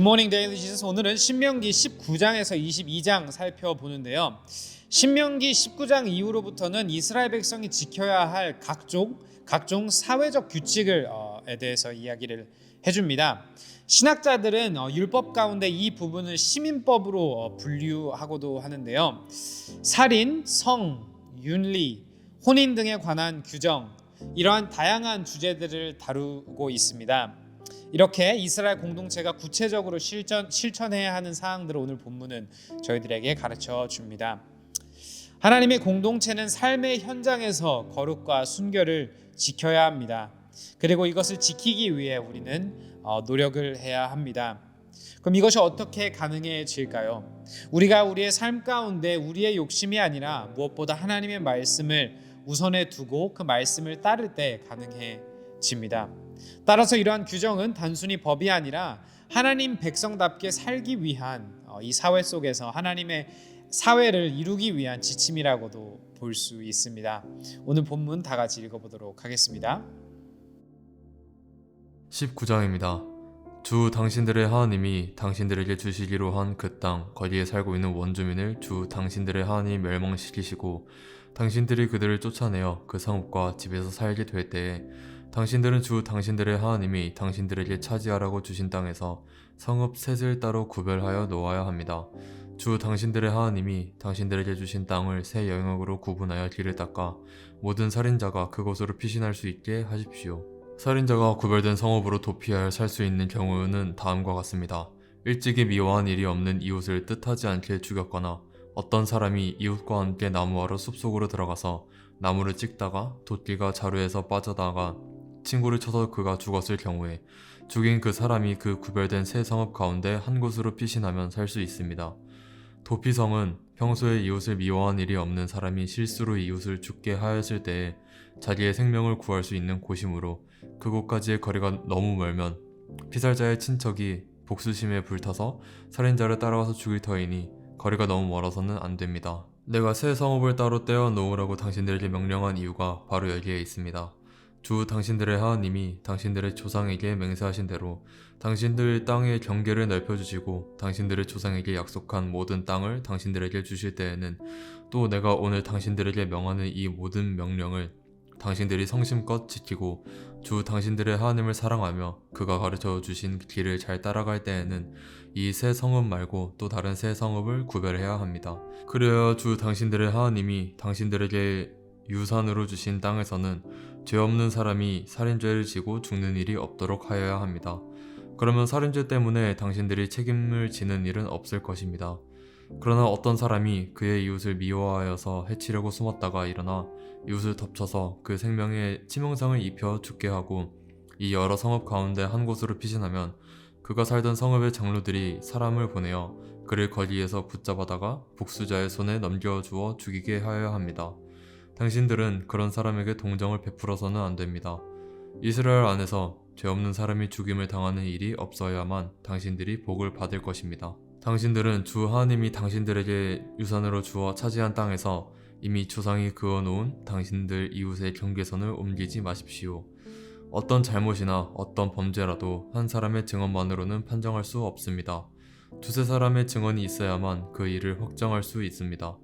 굿모닝 데일리 지스. 오늘은 신명기 19장에서 22장 살펴보는데요. 신명기 19장 이후로부터는 이스라엘 백성이 지켜야 할 각종 사회적 규칙에 대해서 이야기를 해줍니다. 신학자들은 율법 가운데 이 부분을 시민법으로 분류하고도 하는데요. 살인, 성, 윤리, 혼인 등에 관한 규정, 이러한 다양한 주제들을 다루고 있습니다. 이렇게 이스라엘 공동체가 구체적으로 실천해야 하는 사항들을 오늘 본문은 저희들에게 가르쳐 줍니다. 하나님의 공동체는 삶의 현장에서 거룩과 순결을 지켜야 합니다. 그리고 이것을 지키기 위해 우리는 노력을 해야 합니다. 그럼 이것이 어떻게 가능해질까요? 우리가 우리의 삶 가운데 우리의 욕심이 아니라 무엇보다 하나님의 말씀을 우선에 두고 그 말씀을 따를 때 가능해집니다. 따라서 이러한 규정은 단순히 법이 아니라 하나님 백성답게 살기 위한 이 사회 속에서 하나님의 사회를 이루기 위한 지침이라고도 볼 수 있습니다. 오늘 본문 다 같이 읽어보도록 하겠습니다. 19장입니다. 주 당신들의 하나님이 당신들에게 주시기로 한 그 땅 거기에 살고 있는 원주민을 주 당신들의 하나님이 멸망시키시고 당신들이 그들을 쫓아내어 그 성읍과 집에서 살게 될 때에 당신들은 주 당신들의 하나님이 당신들에게 차지하라고 주신 땅에서 성읍 셋을 따로 구별하여 놓아야 합니다. 주 당신들의 하나님이 당신들에게 주신 땅을 세 영역으로 구분하여 길을 닦아 모든 살인자가 그곳으로 피신할 수 있게 하십시오. 살인자가 구별된 성읍으로 도피하여 살 수 있는 경우는 다음과 같습니다. 일찍이 미워한 일이 없는 이웃을 뜻하지 않게 죽였거나 어떤 사람이 이웃과 함께 나무하러 숲속으로 들어가서 나무를 찍다가 도끼가 자루에서 빠져나가 친구를 쳐서 그가 죽었을 경우에 죽인 그 사람이 그 구별된 세 성읍 가운데 한 곳으로 피신하면 살 수 있습니다. 도피성은 평소에 이웃을 미워한 일이 없는 사람이 실수로 이웃을 죽게 하였을 때에 자기의 생명을 구할 수 있는 곳이므로 그곳까지의 거리가 너무 멀면 피살자의 친척이 복수심에 불타서 살인자를 따라와서 죽일 터이니 거리가 너무 멀어서는 안 됩니다. 내가 새 성읍을 따로 떼어 놓으라고 당신들에게 명령한 이유가 바로 여기에 있습니다. 주 당신들의 하나님이 당신들의 조상에게 맹세하신 대로 당신들 땅의 경계를 넓혀주시고 당신들의 조상에게 약속한 모든 땅을 당신들에게 주실 때에는 또 내가 오늘 당신들에게 명하는 이 모든 명령을 당신들이 성심껏 지키고 주 당신들의 하나님을 사랑하며 그가 가르쳐 주신 길을 잘 따라갈 때에는 이 새 성읍 말고 또 다른 새 성읍을 구별해야 합니다. 그래야 주 당신들의 하나님이 당신들에게 유산으로 주신 땅에서는 죄 없는 사람이 살인죄를 지고 죽는 일이 없도록 하여야 합니다. 그러면 살인죄 때문에 당신들이 책임을 지는 일은 없을 것입니다. 그러나 어떤 사람이 그의 이웃을 미워하여서 해치려고 숨었다가 일어나 이웃을 덮쳐서 그 생명에 치명상을 입혀 죽게 하고 이 여러 성읍 가운데 한 곳으로 피신하면 그가 살던 성읍의 장로들이 사람을 보내어 그를 거리에서 붙잡아다가 복수자의 손에 넘겨주어 죽이게 하여야 합니다. 당신들은 그런 사람에게 동정을 베풀어서는 안 됩니다. 이스라엘 안에서 죄 없는 사람이 죽임을 당하는 일이 없어야만 당신들이 복을 받을 것입니다. 당신들은 주 하나님이 당신들에게 유산으로 주어 차지한 땅에서 이미 조상이 그어놓은 당신들 이웃의 경계선을 옮기지 마십시오. 어떤 잘못이나 어떤 범죄라도 한 사람의 증언만으로는 판정할 수 없습니다. 두세 사람의 증언이 있어야만 그 일을 확정할 수 있습니다.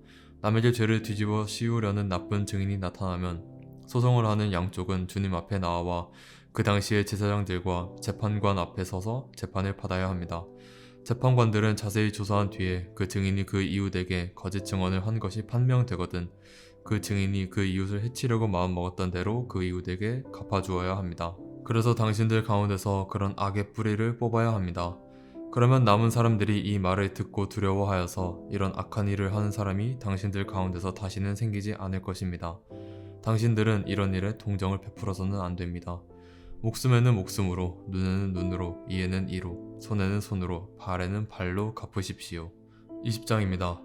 남에게 죄를 뒤집어 씌우려는 나쁜 증인이 나타나면 소송을 하는 양쪽은 주님 앞에 나와 그 당시의 제사장들과 재판관 앞에 서서 재판을 받아야 합니다. 재판관들은 자세히 조사한 뒤에 그 증인이 그 이웃에게 거짓 증언을 한 것이 판명되거든 그 증인이 그 이웃을 해치려고 마음먹었던 대로 그 이웃에게 갚아주어야 합니다. 그래서 당신들 가운데서 그런 악의 뿌리를 뽑아야 합니다. 그러면 남은 사람들이 이 말을 듣고 두려워하여서 이런 악한 일을 하는 사람이 당신들 가운데서 다시는 생기지 않을 것입니다. 당신들은 이런 일에 동정을 베풀어서는 안 됩니다. 목숨에는 목숨으로, 눈에는 눈으로, 이에는 이로, 손에는 손으로, 발에는 발로 갚으십시오. 20장입니다.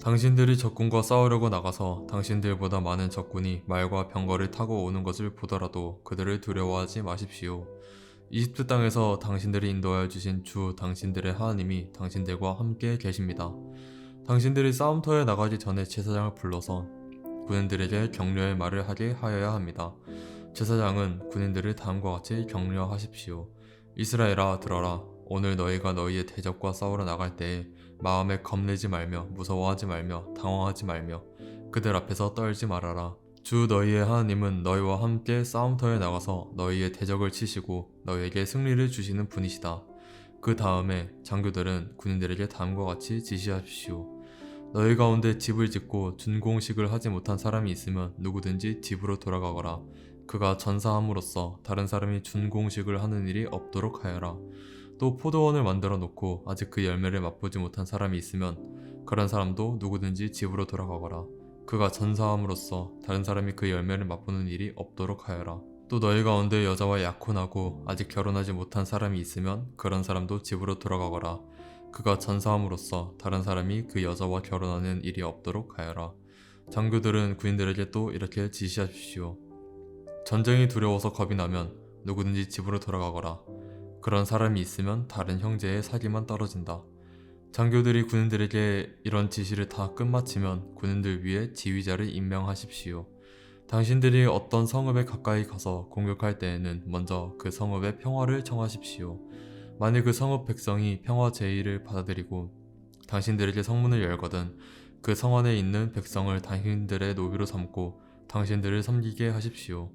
당신들이 적군과 싸우려고 나가서 당신들보다 많은 적군이 말과 병거를 타고 오는 것을 보더라도 그들을 두려워하지 마십시오. 이집트 땅에서 당신들이 인도하여 주신 주 당신들의 하나님이 당신들과 함께 계십니다. 당신들이 싸움터에 나가기 전에 제사장을 불러서 군인들에게 격려의 말을 하게 하여야 합니다. 제사장은 군인들을 다음과 같이 격려하십시오. 이스라엘아 들어라. 오늘 너희가 너희의 대적과 싸우러 나갈 때에 마음에 겁내지 말며 무서워하지 말며 당황하지 말며 그들 앞에서 떨지 말아라. 주 너희의 하나님은 너희와 함께 싸움터에 나가서 너희의 대적을 치시고 너희에게 승리를 주시는 분이시다. 그 다음에 장교들은 군인들에게 다음과 같이 지시하십시오. 너희 가운데 집을 짓고 준공식을 하지 못한 사람이 있으면 누구든지 집으로 돌아가거라. 그가 전사함으로써 다른 사람이 준공식을 하는 일이 없도록 하여라. 또 포도원을 만들어 놓고 아직 그 열매를 맛보지 못한 사람이 있으면 그런 사람도 누구든지 집으로 돌아가거라. 그가 전사함으로써 다른 사람이 그 열매를 맛보는 일이 없도록 하여라. 또 너희 가운데 여자와 약혼하고 아직 결혼하지 못한 사람이 있으면 그런 사람도 집으로 돌아가거라. 그가 전사함으로써 다른 사람이 그 여자와 결혼하는 일이 없도록 하여라. 장교들은 군인들에게 또 이렇게 지시하십시오. 전쟁이 두려워서 겁이 나면 누구든지 집으로 돌아가거라. 그런 사람이 있으면 다른 형제의 사기만 떨어진다. 장교들이 군인들에게 이런 지시를 다 끝마치면 군인들 위에 지휘자를 임명하십시오. 당신들이 어떤 성읍에 가까이 가서 공격할 때에는 먼저 그 성읍의 평화를 청하십시오. 만일 그 성읍 백성이 평화 제의를 받아들이고 당신들에게 성문을 열거든 그 성 안에 있는 백성을 당신들의 노비로 삼고 당신들을 섬기게 하십시오.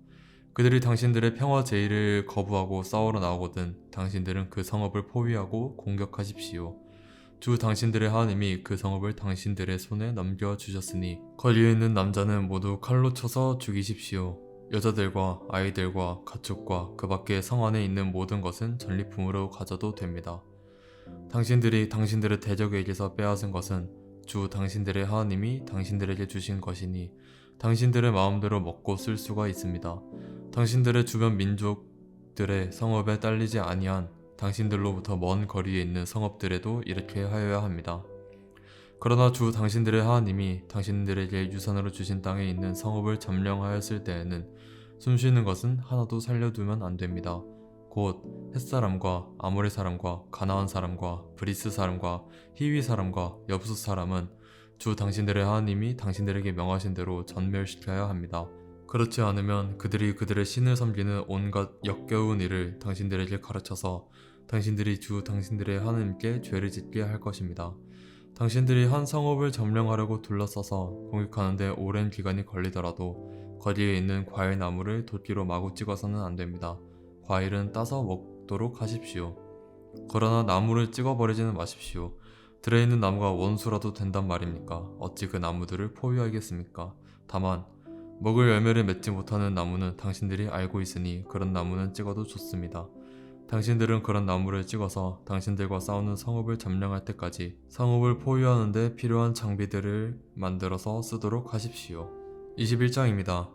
그들이 당신들의 평화 제의를 거부하고 싸우러 나오거든 당신들은 그 성읍을 포위하고 공격하십시오. 주 당신들의 하나님이 그 성읍을 당신들의 손에 넘겨주셨으니 거리에 있는 남자는 모두 칼로 쳐서 죽이십시오. 여자들과 아이들과 가축과 그 밖에 성 안에 있는 모든 것은 전리품으로 가져도 됩니다. 당신들이 당신들의 대적에게서 빼앗은 것은 주 당신들의 하나님이 당신들에게 주신 것이니 당신들의 마음대로 먹고 쓸 수가 있습니다. 당신들의 주변 민족들의 성읍에 딸리지 아니한 당신들로부터 먼 거리에 있는 성읍들에도 이렇게 하여야 합니다. 그러나 주 당신들의 하나님이 당신들에게 유산으로 주신 땅에 있는 성읍을 점령하였을 때에는 숨쉬는 것은 하나도 살려두면 안 됩니다. 곧 햇사람과 아모리 사람과 가나안 사람과 브리스 사람과 히위 사람과 여부스 사람은 주 당신들의 하나님이 당신들에게 명하신 대로 전멸시켜야 합니다. 그렇지 않으면 그들이 그들의 신을 섬기는 온갖 역겨운 일을 당신들에게 가르쳐서 당신들이 주 당신들의 하나님께 죄를 짓게 할 것입니다. 당신들이 한 성읍을 점령하려고 둘러싸서 공격하는데 오랜 기간이 걸리더라도 거기에 있는 과일 나무를 도끼로 마구 찍어서는 안 됩니다. 과일은 따서 먹도록 하십시오. 그러나 나무를 찍어버리지는 마십시오. 들어있는 나무가 원수라도 된단 말입니까? 어찌 그 나무들을 포위하겠습니까? 다만 먹을 열매를 맺지 못하는 나무는 당신들이 알고 있으니 그런 나무는 찍어도 좋습니다. 당신들은 그런 나무를 찍어서 당신들과 싸우는 성읍을 점령할 때까지 성읍을 포위하는 데 필요한 장비들을 만들어서 쓰도록 하십시오. 21장입니다.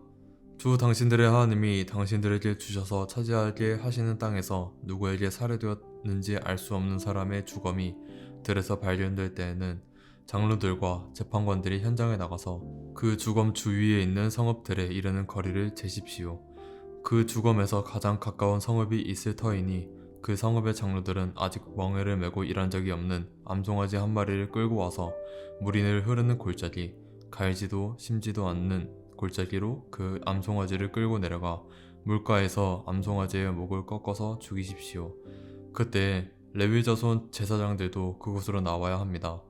주 당신들의 하나님이 당신들에게 주셔서 차지하게 하시는 땅에서 누구에게 살해되었는지 알 수 없는 사람의 주검이 들에서 발견될 때에는 장로들과 재판관들이 현장에 나가서 그 주검 주위에 있는 성읍들에 이르는 거리를 재십시오. 그 주검에서 가장 가까운 성읍이 있을 터이니 그 성읍의 장로들은 아직 멍에를 메고 일한 적이 없는 암송아지 한 마리를 끌고 와서 물이 흐르는 골짜기, 갈지도 심지도 않는 골짜기로 그 암송아지를 끌고 내려가 물가에서 암송아지의 목을 꺾어서 죽이십시오. 그때 레위 자손 제사장들도 그곳으로 나와야 합니다.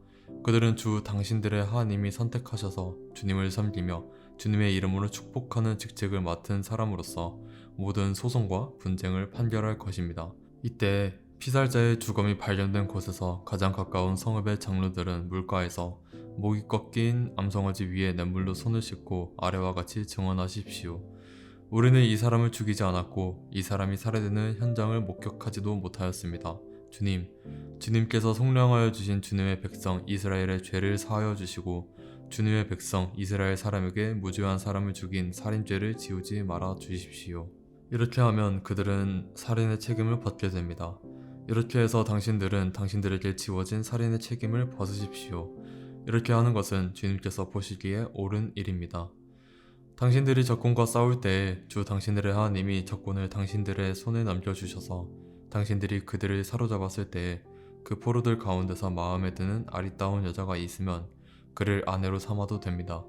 그들은 주 당신들의 하나님이 선택하셔서 주님을 섬기며 주님의 이름으로 축복하는 직책을 맡은 사람으로서 모든 소송과 분쟁을 판결할 것입니다. 이때 피살자의 주검이 발견된 곳에서 가장 가까운 성읍의 장로들은 물가에서 목이 꺾인 암송아지 위에 냇물로 손을 씻고 아래와 같이 증언하십시오. 우리는 이 사람을 죽이지 않았고 이 사람이 살해되는 현장을 목격하지도 못하였습니다. 주님께서 속량하여 주신 주님의 백성 이스라엘의 죄를 사하여 주시고 주님의 백성 이스라엘 사람에게 무죄한 사람을 죽인 살인죄를 지우지 말아 주십시오. 이렇게 하면 그들은 살인의 책임을 벗게 됩니다. 이렇게 해서 당신들은 당신들에게 지워진 살인의 책임을 벗으십시오. 이렇게 하는 것은 주님께서 보시기에 옳은 일입니다. 당신들이 적군과 싸울 때에 주 당신들의 하나님이 적군을 당신들의 손에 넘겨주셔서 당신들이 그들을 사로잡았을 때에 그 포로들 가운데서 마음에 드는 아리따운 여자가 있으면 그를 아내로 삼아도 됩니다.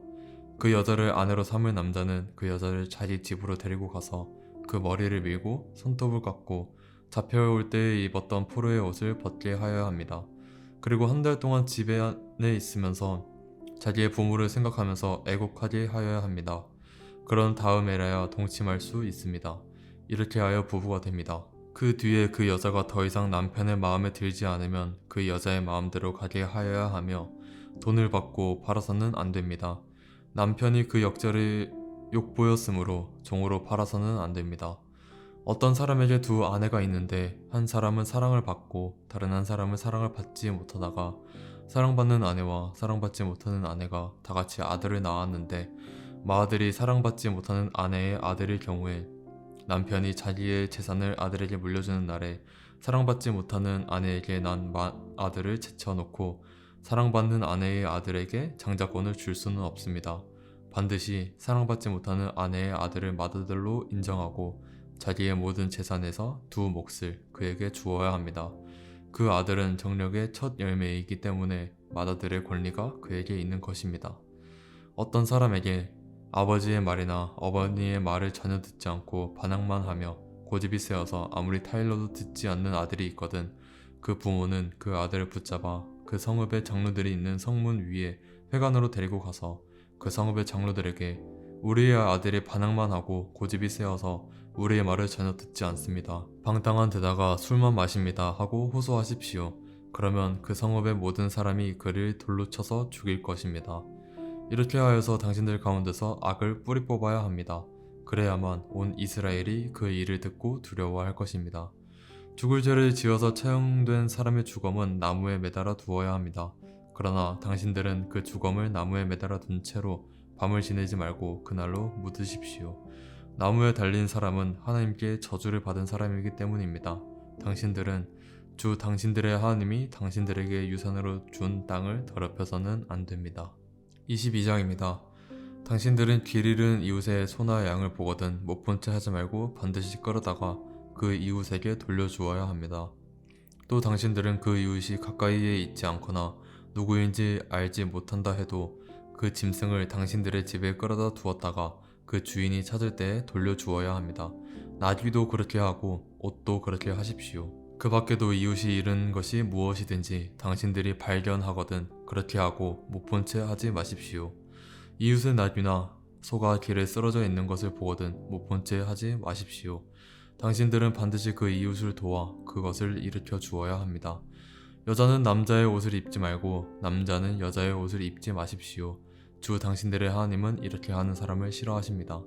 그 여자를 아내로 삼을 남자는 그 여자를 자기 집으로 데리고 가서 그 머리를 밀고 손톱을 깎고 잡혀올 때 입었던 포로의 옷을 벗게 하여야 합니다. 그리고 한 달 동안 집에 안에 있으면서 자기의 부모를 생각하면서 애곡하게 하여야 합니다. 그런 다음에라야 동침할 수 있습니다. 이렇게 하여 부부가 됩니다. 그 뒤에 그 여자가 더 이상 남편의 마음에 들지 않으면 그 여자의 마음대로 가게 하여야 하며 돈을 받고 팔아서는 안 됩니다. 남편이 그 역자를 욕보였으므로 종으로 팔아서는 안 됩니다. 어떤 사람에게 두 아내가 있는데 한 사람은 사랑을 받고 다른 한 사람은 사랑을 받지 못하다가 사랑받는 아내와 사랑받지 못하는 아내가 다 같이 아들을 낳았는데 맏아들이 사랑받지 못하는 아내의 아들일 경우에 남편이 자기의 재산을 아들에게 물려주는 날에 사랑받지 못하는 아내에게 난 맏아들을 제쳐놓고 사랑받는 아내의 아들에게 장자권을 줄 수는 없습니다. 반드시 사랑받지 못하는 아내의 아들을 맏아들로 인정하고 자기의 모든 재산에서 두 몫을 그에게 주어야 합니다. 그 아들은 정력의 첫 열매이기 때문에 맏아들의 권리가 그에게 있는 것입니다. 어떤 사람에게 아버지의 말이나 어머니의 말을 전혀 듣지 않고 반항만 하며 고집이 세어서 아무리 타일러도 듣지 않는 아들이 있거든 그 부모는 그 아들을 붙잡아 그 성읍의 장로들이 있는 성문 위에 회관으로 데리고 가서 그 성읍의 장로들에게 우리의 아들이 반항만 하고 고집이 세어서 우리의 말을 전혀 듣지 않습니다. 방탕한 데다가 술만 마십니다 하고 호소하십시오. 그러면 그 성읍의 모든 사람이 그를 돌로 쳐서 죽일 것입니다. 이렇게 하여서 당신들 가운데서 악을 뿌리 뽑아야 합니다. 그래야만 온 이스라엘이 그 일을 듣고 두려워할 것입니다. 죽을 죄를 지어서 처형된 사람의 주검은 나무에 매달아 두어야 합니다. 그러나 당신들은 그 주검을 나무에 매달아 둔 채로 밤을 지내지 말고 그날로 묻으십시오. 나무에 달린 사람은 하나님께 저주를 받은 사람이기 때문입니다. 당신들은 주 당신들의 하나님이 당신들에게 유산으로 준 땅을 더럽혀서는 안 됩니다. 22장입니다. 당신들은 길 잃은 이웃의 소나 양을 보거든 못 본 채 하지 말고 반드시 끌어다가 그 이웃에게 돌려주어야 합니다. 또 당신들은 그 이웃이 가까이에 있지 않거나 누구인지 알지 못한다 해도 그 짐승을 당신들의 집에 끌어다 두었다가 그 주인이 찾을 때에 돌려주어야 합니다. 나귀도 그렇게 하고 옷도 그렇게 하십시오. 그 밖에도 이웃이 잃은 것이 무엇이든지 당신들이 발견하거든 그렇게 하고 못 본 채 하지 마십시오. 이웃의 나귀나 소가 길에 쓰러져 있는 것을 보거든 못 본 채 하지 마십시오. 당신들은 반드시 그 이웃을 도와 그것을 일으켜 주어야 합니다. 여자는 남자의 옷을 입지 말고 남자는 여자의 옷을 입지 마십시오. 주 당신들의 하나님은 이렇게 하는 사람을 싫어하십니다.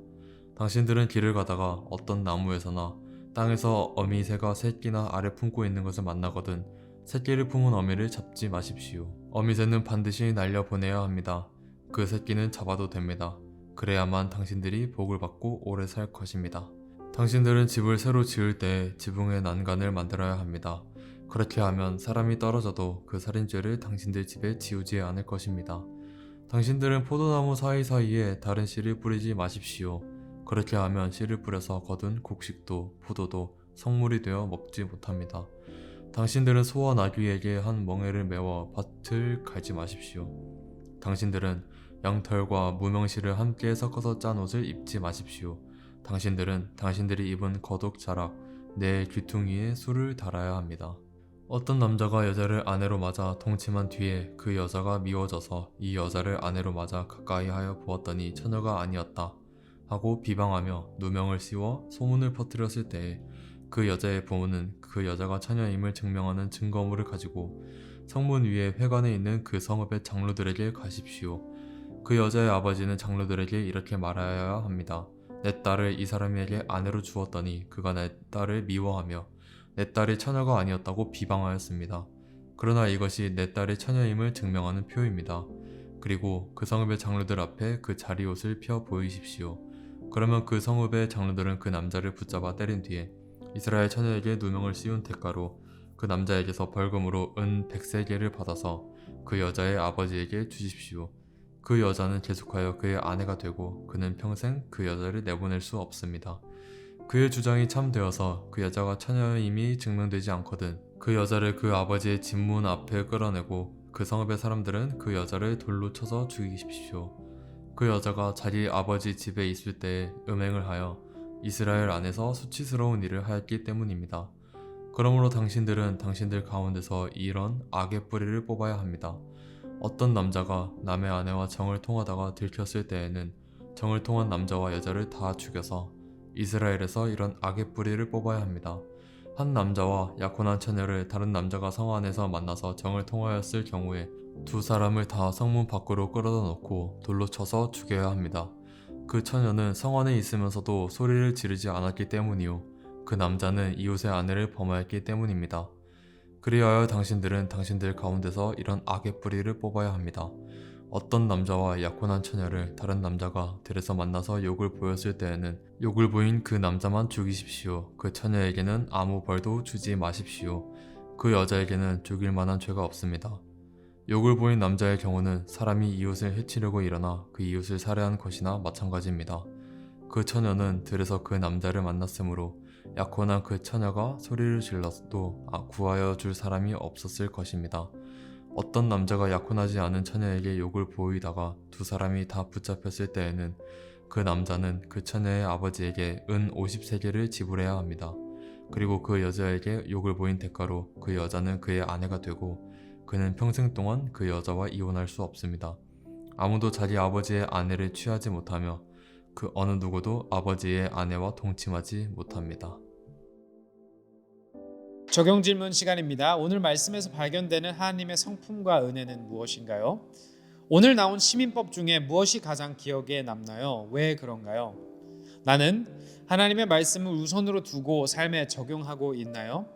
당신들은 길을 가다가 어떤 나무에서나 땅에서 어미새가 새끼나 알을 품고 있는 것을 만나거든 새끼를 품은 어미를 잡지 마십시오. 어미새는 반드시 날려보내야 합니다. 그 새끼는 잡아도 됩니다. 그래야만 당신들이 복을 받고 오래 살 것입니다. 당신들은 집을 새로 지을 때 지붕의 난간을 만들어야 합니다. 그렇게 하면 사람이 떨어져도 그 살인죄를 당신들 집에 지우지 않을 것입니다. 당신들은 포도나무 사이사이에 다른 씨를 뿌리지 마십시오. 그렇게 하면 씨를 뿌려서 거둔 곡식도 포도도 성물이 되어 먹지 못합니다. 당신들은 소와 나귀에게 한 멍에를 메워 밭을 갈지 마십시오. 당신들은 양털과 무명실을 함께 섞어서 짠 옷을 입지 마십시오. 당신들은 당신들이 입은 겉옷 자락 내 귀퉁이에 술을 달아야 합니다. 어떤 남자가 여자를 아내로 맞아 동침한 뒤에 그 여자가 미워져서 이 여자를 아내로 맞아 가까이 하여 보았더니 처녀가 아니었다 하고 비방하며 누명을 씌워 소문을 퍼뜨렸을 때에 그 여자의 부모는 그 여자가 처녀임을 증명하는 증거물을 가지고 성문 위에 회관에 있는 그 성읍의 장로들에게 가십시오. 그 여자의 아버지는 장로들에게 이렇게 말하여야 합니다. 내 딸을 이 사람에게 아내로 주었더니 그가 내 딸을 미워하며 내 딸이 처녀가 아니었다고 비방하였습니다. 그러나 이것이 내 딸이 처녀임을 증명하는 표입니다. 그리고 그 성읍의 장로들 앞에 그 자리옷을 펴 보이십시오. 그러면 그 성읍의 장로들은 그 남자를 붙잡아 때린 뒤에 이스라엘 처녀에게 누명을 씌운 대가로 그 남자에게서 벌금으로 은 100세겔을 받아서 그 여자의 아버지에게 주십시오. 그 여자는 계속하여 그의 아내가 되고 그는 평생 그 여자를 내보낼 수 없습니다. 그의 주장이 참되어서 그 여자가 처녀임이 증명되지 않거든 그 여자를 그 아버지의 집문 앞에 끌어내고 그 성읍의 사람들은 그 여자를 돌로 쳐서 죽이십시오. 그 여자가 자기 아버지 집에 있을 때에 음행을 하여 이스라엘 안에서 수치스러운 일을 하였기 때문입니다. 그러므로 당신들은 당신들 가운데서 이런 악의 뿌리를 뽑아야 합니다. 어떤 남자가 남의 아내와 정을 통하다가 들켰을 때에는 정을 통한 남자와 여자를 다 죽여서 이스라엘에서 이런 악의 뿌리를 뽑아야 합니다. 한 남자와 약혼한 처녀를 다른 남자가 성 안에서 만나서 정을 통하였을 경우에 두 사람을 다 성문 밖으로 끌어다 놓고 돌로 쳐서 죽여야 합니다. 그 처녀는 성 안에 있으면서도 소리를 지르지 않았기 때문이요. 그 남자는 이웃의 아내를 범하였기 때문입니다. 그리하여 당신들은 당신들 가운데서 이런 악의 뿌리를 뽑아야 합니다. 어떤 남자와 약혼한 처녀를 다른 남자가 들에서 만나서 욕을 보였을 때에는 욕을 보인 그 남자만 죽이십시오. 그 처녀에게는 아무 벌도 주지 마십시오. 그 여자에게는 죽일 만한 죄가 없습니다. 욕을 보인 남자의 경우는 사람이 이웃을 해치려고 일어나 그 이웃을 살해한 것이나 마찬가지입니다. 그 처녀는 들에서 그 남자를 만났으므로 약혼한 그 처녀가 소리를 질렀도 구하여 줄 사람이 없었을 것입니다. 어떤 남자가 약혼하지 않은 처녀에게 욕을 보이다가 두 사람이 다 붙잡혔을 때에는 그 남자는 그 처녀의 아버지에게 은 50세겔을 지불해야 합니다. 그리고 그 여자에게 욕을 보인 대가로 그 여자는 그의 아내가 되고 그는 평생 동안 그 여자와 이혼할 수 없습니다. 아무도 자기 아버지의 아내를 취하지 못하며 그 어느 누구도 아버지의 아내와 동침하지 못합니다. 적용 질문 시간입니다. 오늘 말씀에서 발견되는 하나님의 성품과 은혜는 무엇인가요? 오늘 나온 시민법 중에 무엇이 가장 기억에 남나요? 왜 그런가요? 나는 하나님의 말씀을 우선으로 두고 삶에 적용하고 있나요?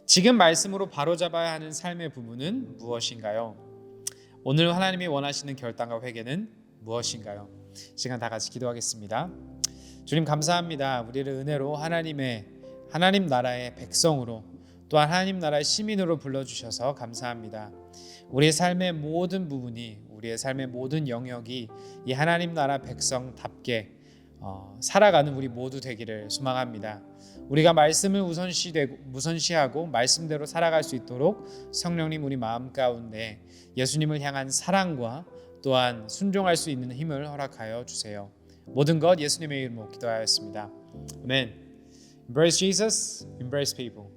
지금 말씀으로 바로잡아야 하는 삶의 부분은 무엇인가요? 오늘 하나님이 원하시는 결단과 회개는 무엇인가요? 시간 다 같이 기도하겠습니다. 주님 감사합니다. 우리를 은혜로 하나님 나라의 백성으로 또한 하나님 나라의 시민으로 불러주셔서 감사합니다. 우리의 삶의 모든 부분이 우리의 삶의 모든 영역이 이 하나님 나라 백성답게 살아가는 우리 모두 되기를 소망합니다. 우리가 말씀을 우선시하고 말씀대로 살아갈 수 있도록 성령님 우리 마음 가운데 예수님을 향한 사랑과 또한 순종할 수 있는 힘을 허락하여 주세요. 모든 것 예수님의 이름으로 기도하였습니다. 아멘. Embrace Jesus, embrace people.